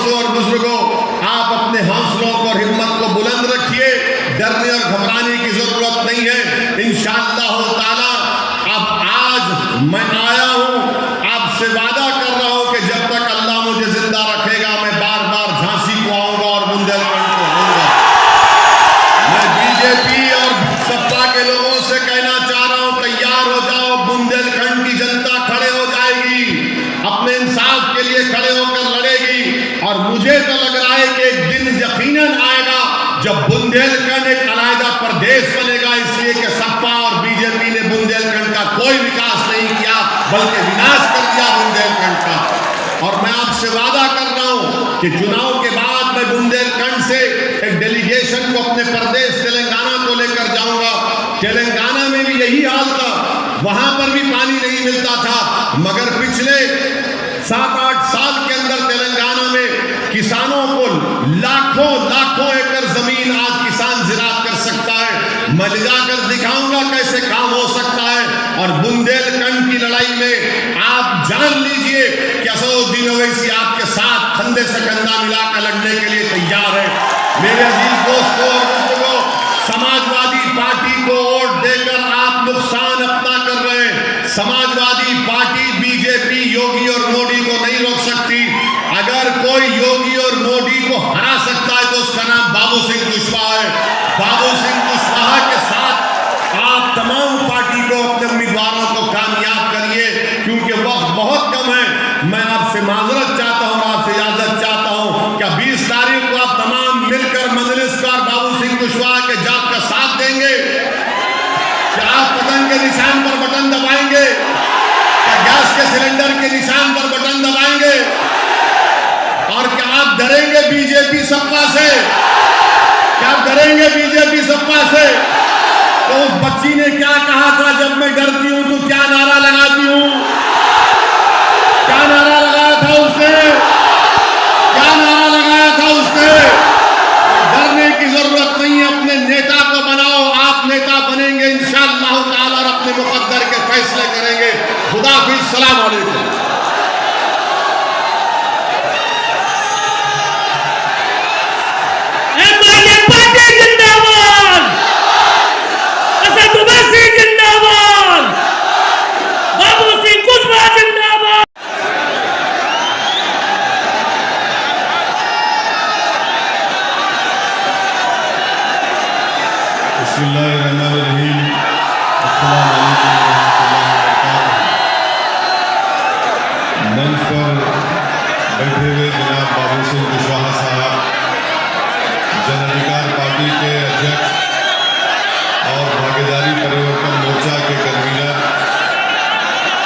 दोस्तों और बुजुर्गों, आप अपने हौसलों और हिम्मत को बुलंद रखिए। डरने और घबराने की जरूरत नहीं है। इंशाअल्लाह ताला अब आज मैं आया हूं, आपसे वादा कर रहा हूं कि जब तक अल्लाह मुझे जिंदा रखेगा मैं बार बार झांसी को आऊंगा और बुंदेलखंड को आऊंगा। मैं बीजेपी और सपा के लोगों से कहना चाह रहा हूं, तैयार हो जाओ। बुंदेलखंड की जनता खड़े हो जाएगी, अपने इंसाफ के लिए खड़े होकर लड़ेगी। और मुझे तो लग रहा है कि एक दिन यकीनन आएगा जब बुंदेलखंड एक अलग प्रदेश बनेगा, इसलिए कि सपा और बीजेपी ने बुंदेलखंड का कोई विकास नहीं किया बल्कि विनाश कर दिया बुंदेलखंड का। और मैं आपसे वादा कर रहा हूं कि चुनाव के बाद मैं बुंदेलखंड से एक डेलीगेशन को अपने प्रदेश तेलंगाना को लेकर जाऊंगा। तेलंगाना में भी यही हाल था, वहां पर भी पानी नहीं मिलता था, मगर पिछले 7-8 साल के अंदर तेलंगाना में किसानों को लाखों एकड़ जमीन आज किसान ज़राअत कर सकता है। मैं ले जाकर दिखाऊंगा कैसे काम हो सकता है। और बुंदेलखंड की लड़ाई में आप जान लीजिए कि असदुद्दीन ओवैसी आपके साथ कंधे से कंधा मिलाकर लड़ने के लिए तैयार है। मेरे अजीज दोस्तों और बुजुर्गों, समाजवादी पार्टी को वोट देकर आप नुकसान अपना कर रहे हैं। समाजवादी पार्टी बीजेपी योगी और मोदी को नहीं रोक सकती। अगर कोई योगी और मोदी को हरा सकता है तो उसका नाम बाबू सिंह कुशवाहा है। बाबू सिंह कुशवाहा के साथ आप तमाम पार्टी को अपने उम्मीदवारों को कामयाब करिए, क्योंकि वक्त बहुत कम है। मैं आपसे माजरत चाहता हूं, आपसे इजाजत चाहता हूं। क्या 20 तारीख को आप तमाम मिलकर मजलिस का बाबू सिंह कुशवाहा के जाप का साथ देंगे? क्या आप पतंग के निशान पर बटन दबाएंगे? क्या गैस के सिलेंडर के निशान पर बटन दबाएंगे? और क्या आप डरेंगे बीजेपी सपा से? क्या आप डरेंगे बीजेपी सपा से? तो उस बच्ची ने क्या कहा था, जब मैं डरती हूं तो क्या नारा लगाती हूं? क्या नारा लगाया था उसने? क्या नारा लगाया था उसने? डरने की जरूरत नहीं है, अपने नेता को बनाओ। आप नेता बनेंगे इंशाअल्लाह ताला और अपने मुकद्दर के फैसले करेंगे। खुदा हाफिज़, सलाम अलैकुम। मंच पर बैठे हुए जनाब बाबू सिंह कुशवाहा साहब, जन अधिकार पार्टी के अध्यक्ष और भागीदारी परिवर्तन मोर्चा के कन्वीनर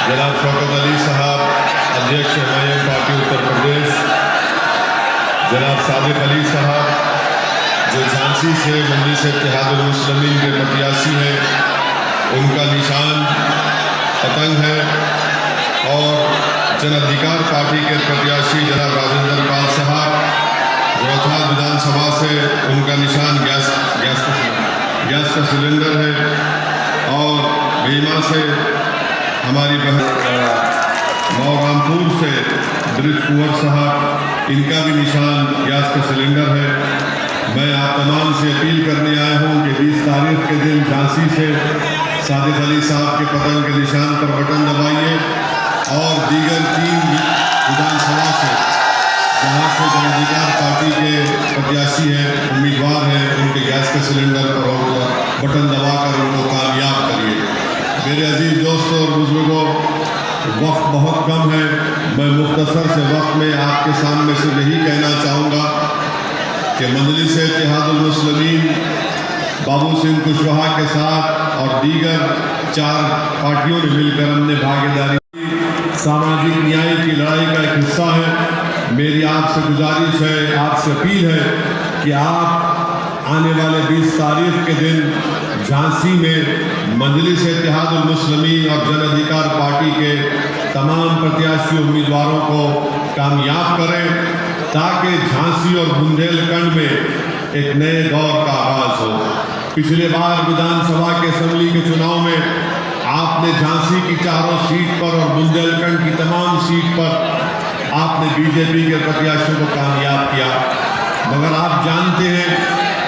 जनाब शौकत अली साहब, अध्यक्ष एमआईएम पार्टी उत्तर प्रदेश, जनाब सादिक अली साहब जो झांसी से मजलिस इत्तेहादुल मुस्लिमीन के प्रत्याशी हैं, उनका निशान पतंग है। और जन अधिकार पार्टी के प्रत्याशी जनाब राजेंद्र पाल साहब रोहतास विधानसभा से, उनका निशान गैस का सिलेंडर है। और भीमा से हमारी बहन नौरामपुर से ब्रिज कुंवर साहब, इनका भी निशान गैस का सिलेंडर है। मैं आप तमाम से अपील करने आया हूं कि 20 तारीख के दिन झांसी से सादिक अली साहब के पतंग के निशान पर बटन दबाइए और दीगर 3 विधानसभा से जहाँ से जन अधिकार पार्टी के प्रत्याशी हैं, उम्मीदवार हैं, उनके गैस के सिलेंडर पर बटन दबाकर उनको कामयाब करिए। मेरे अजीज दोस्तों और बुजुर्गों, वक्त बहुत कम है। मैं मुख्तसर से वक्त में आपके सामने से यही कहना चाहूँगा कि मजलिस इत्तेहादुल मुस्लिमीन बाबू सिंह कुशवाहा के साथ और दीगर 4 पार्टियों ने मिलकर हमने भागीदारी सामाजिक न्याय की लड़ाई का एक हिस्सा है। मेरी आपसे गुजारिश है, आपसे अपील है कि आप आने वाले 20 तारीख के दिन झांसी में मजलिस इत्तेहादुल मुस्लिमीन और जन अधिकार पार्टी के तमाम प्रत्याशी उम्मीदवारों को कामयाब करें, ताकि झांसी और बुंदेलखंड में एक नए दौर का आगाज हो। पिछले बार विधानसभा के असेंबली के चुनाव में आपने झांसी की 4 सीट पर और बुंदेलखंड की तमाम सीट पर आपने बीजेपी के प्रत्याशियों को कामयाब किया, मगर आप जानते हैं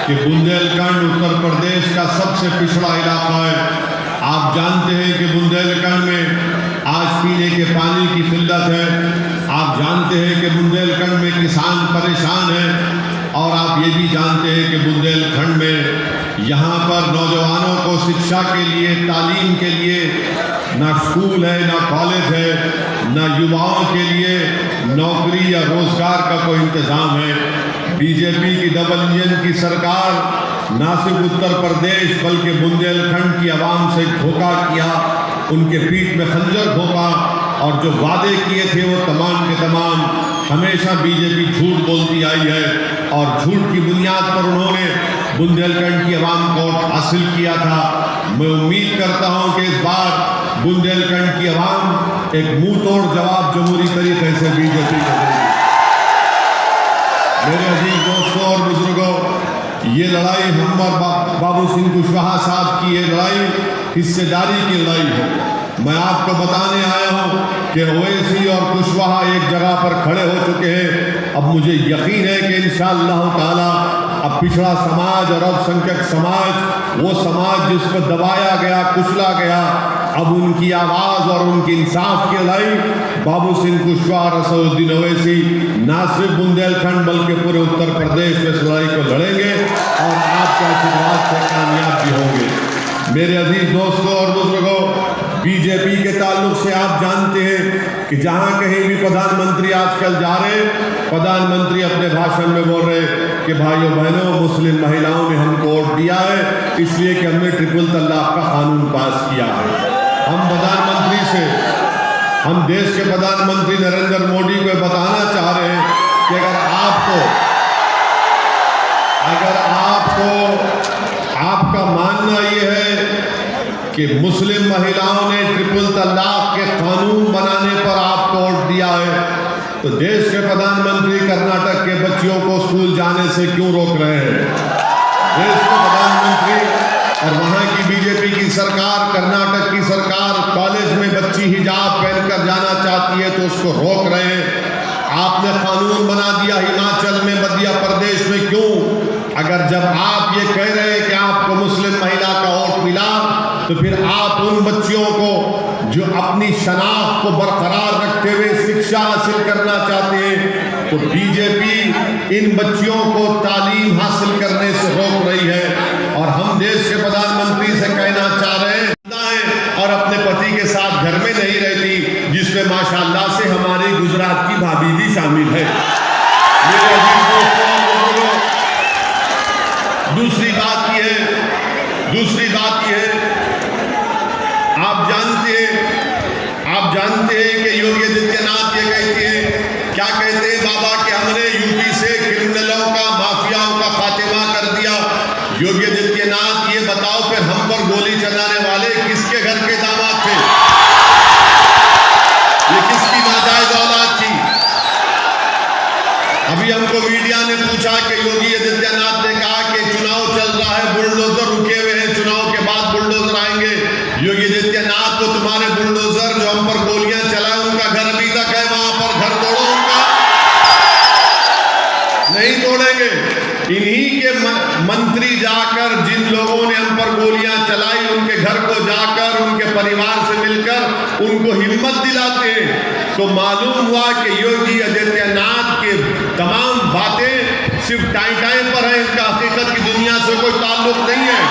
कि बुंदेलखंड उत्तर प्रदेश का सबसे पिछड़ा इलाका है। आप जानते हैं कि बुंदेलखंड में आज पीने के पानी की किल्लत है। आप जानते हैं कि बुंदेलखंड में किसान परेशान हैं और आप ये भी जानते हैं कि बुंदेलखंड में यहाँ पर नौजवानों को शिक्षा के लिए, तालीम के लिए ना स्कूल है, ना कॉलेज है, ना युवाओं के लिए नौकरी या रोजगार का कोई इंतजाम है। बीजेपी की डबल इंजन की सरकार ना सिर्फ उत्तर प्रदेश बल्कि बुंदेलखंड की आवाम से धोखा किया, उनके पीठ में खंजर घोंपा और जो वादे किए थे वो तमाम के तमाम हमेशा बीजेपी झूठ बोलती आई है और झूठ की बुनियाद पर उन्होंने बुंदेलखंड की आवाम को हासिल किया था। मैं उम्मीद करता हूं कि इस बार बुंदेलखंड की आवाम एक मुंह तोड़ जवाब जमहूरी तरीके से बीजेपी को देगी। मेरे अजीज दोस्तों और बुजुर्गों, ये लड़ाई हम और बाबू सिंह कुशवाहा साहब की ये लड़ाई हिस्सेदारी की लड़ाई है। मैं आपको बताने आया हूं कि ओवैसी और कुशवाहा एक जगह पर खड़े हो चुके हैं। अब मुझे यकीन है कि इंशाअल्लाह ताला अब पिछड़ा समाज और अल्पसंख्यक समाज, वो समाज जिसको दबाया गया, कुचला गया, अब उनकी आवाज़ और उनकी इंसाफ की लड़ाई बाबू सिंह कुशवाहा, रसूलुद्दीन ओवैसी ना सिर्फ बुंदेलखंड बल्कि पूरे उत्तर प्रदेश में इस लड़ाई को लड़ेंगे और आपके आशीर्वाद से कामयाब भी होंगे। मेरे अजीज दोस्तों और बुजुर्गों, बीजेपी के ताल्लुक से आप जानते हैं कि जहां कहीं भी प्रधानमंत्री आजकल जा रहे, प्रधानमंत्री अपने भाषण में बोल रहे कि भाइयों बहनों, मुस्लिम महिलाओं ने हमको वोट दिया है इसलिए कि हमने ट्रिपल तलाक का कानून पास किया है। हम प्रधानमंत्री से, हम देश के प्रधानमंत्री नरेंद्र मोदी को बताना चाह रहे हैं कि अगर आपका मानना ये है कि मुस्लिम महिलाओं ने ट्रिपल तलाक के कानून बनाने पर आपको वोट दिया है, तो देश के प्रधानमंत्री कर्नाटक के बच्चियों को स्कूल जाने से क्यों रोक रहे हैं? देश के प्रधानमंत्री और वहाँ की बीजेपी की सरकार, कर्नाटक की सरकार कॉलेज में बच्ची हिजाब पहनकर जाना चाहती है तो उसको रोक रहे हैं। आपने कानून बना दिया हिमाचल में, मध्य प्रदेश में, क्यों? अगर जब आप ये कह रहे हैं कि आपको मुस्लिम महिला का वोट मिला, तो फिर आप उन बच्चियों को जो अपनी शनाख्त को बरकरार रखते हुए शिक्षा हासिल करना चाहते हैं, तो बीजेपी इन बच्चियों को तालीम हासिल करने से रोक रही है। और हम देश के प्रधानमंत्री से कहना चाह रहे हैं और अपने पति के साथ घर में नहीं रहती, जिसमें माशाअल्लाह से हमारी गुजरात की भाभी भी शामिल है। मेरे अजीज दोस्तों, दूसरी बात ये है, आप जानते हैं कि योगी आदित्यनाथ ये कहते हैं, क्या कहते हैं बाबा, कि हमने यूपी से क्रिमिनलों का, माफियाओं का खात्मा कर दिया। योगी आदित्यनाथ ये बताओ फिर हम पर गोली चलाने वाले किसके घर के दामाद थे? ये किसकी नाजायज औलाद थी? अभी हमको मीडिया ने पूछा कि योगी आदित्यनाथ ने कहा कि चुनाव चल रहा है, बुलडोजर रुके हुए हैं, चुनाव के बाद बुलडोजर आएंगे। योगी आदित्यनाथ को तुम्हारे बुलडोजर जो हम पर गोलियां चलाए, उनका घर अभी तक है, वहां पर घर तोड़ो उनका। नहीं तोड़ेंगे। इन्हीं के मंत्री जाकर, जिन लोगों ने हम पर गोलियां चलाई, उनके घर को जाकर उनके परिवार से मिलकर उनको हिम्मत दिलाते हैं। तो मालूम हुआ कि योगी आदित्यनाथ के तमाम बातें सिर्फ टाई पर है, इसका हकीकत की दुनिया से कोई ताल्लुक नहीं है।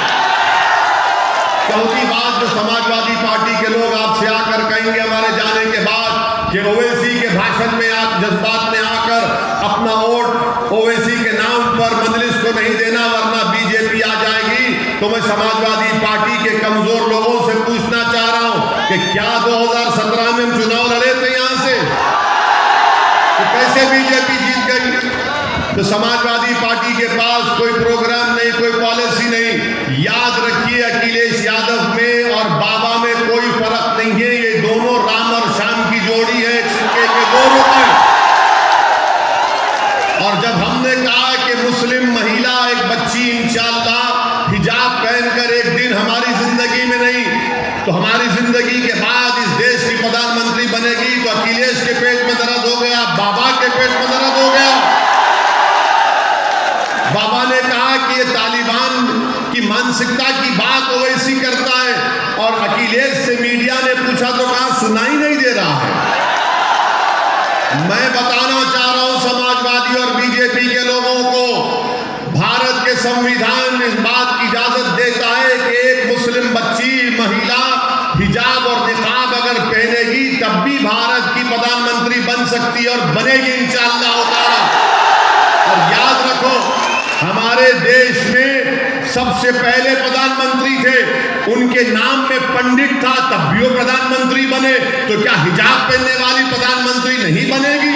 चौथी बात जो समाजवादी पार्टी के लोग आपसे आकर कहेंगे हमारे जाने के बाद कि ओवैसी के भाषण में, जज्बात में आकर अपना वोट ओवैसी के नाम पर मजलिस को नहीं देना वरना बीजेपी आ जाएगी, तो मैं समाजवादी पार्टी के कमजोर लोगों से पूछना चाह रहा हूं कि क्या 2017 में हम चुनाव लड़े थे यहां से? तो कैसे बीजेपी जीत गई? तो समाजवादी पार्टी के पास कोई प्रोग्राम नहीं, कोई पॉलिसी नहीं। याद रखिए, अखिलेश यादव में और बाबा में कोई फर्क नहीं है। ये दोनों राम और श्याम की जोड़ी है, सिक्के के दो रुख हैं। और जब हमने कहा कि मुस्लिम महिला, एक बच्ची इंशाअल्लाह हिजाब पहनकर एक दिन हमारी जिंदगी में नहीं तो हमारी जिंदगी के बाद इस देश की प्रधानमंत्री बनेगी, तो अखिलेश के पेट में दर्द हो गया, बाबा पेट में दर्द हो गया। बाबा ने कहा कि ये तालिबान की मानसिकता की बात ओवैसी करता है, और अखिलेश से मीडिया ने पूछा तो कहा सुनाई नहीं दे रहा है। मैं बताना चाह रहा हूं समाजवादी और बीजेपी के लोगों को, भारत के संविधान इस बात की इजाजत देता है कि एक मुस्लिम बच्ची महिला हिजाब और निकाब अगर पहनेगी तब भी भारत की प्रधानमंत्री बन सकती है, और बनेगी इंशाअल्लाह ताला। और याद रखो, हमारे देश में सबसे पहले प्रधानमंत्री थे, उनके नाम में पंडित था, तब भी वो प्रधानमंत्री बने, तो क्या हिजाब पहनने वाली प्रधानमंत्री नहीं बनेगी?